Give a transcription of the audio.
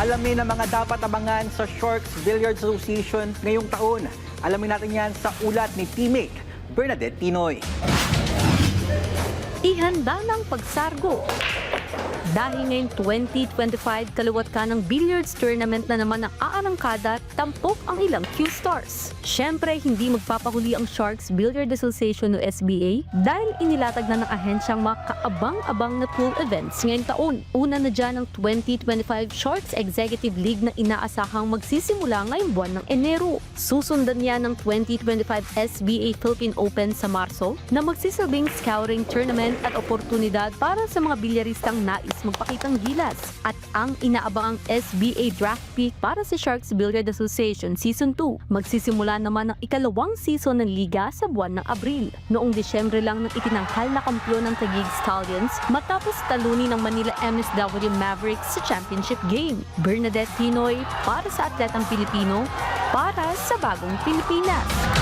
Alamin ang mga dapat abangan sa Sharks Billiards Association ngayong taon. Alamin natin yan sa ulat ni teammate Bernadette Tinoy. Ihanda ng pagsargo. Dahil ngayong 2025, kaliwat ka ng billiards tournament na naman ang aarangkada, tampok ang ilang Q-stars. Siyempre, hindi magpapahuli ang Sharks Billiards Association o SBA dahil inilatag na ng ahensyang mga kaabang-abang na pool events ngayong taon. Una na dyan ang 2025 Sharks Executive League na inaasahang magsisimula ngayong buwan ng Enero. Susundan niya ng 2025 SBA Philippine Open sa Marso na magsisilbing scouting tournament at oportunidad para sa mga bilyaristang nais magpakitang gilas. At ang inaabangang SBA Draft Pick para sa Sharks Billiards Association Season 2. Magsisimula naman ang ikalawang season ng liga sa buwan ng Abril. Noong Disyembre lang nang itinanghal na kampyon ng Taguig Stallions matapos talunin ng Manila MSW Mavericks sa championship game. Bernadette Tinoy para sa Atletang Pilipino, para sa Bagong Pilipinas.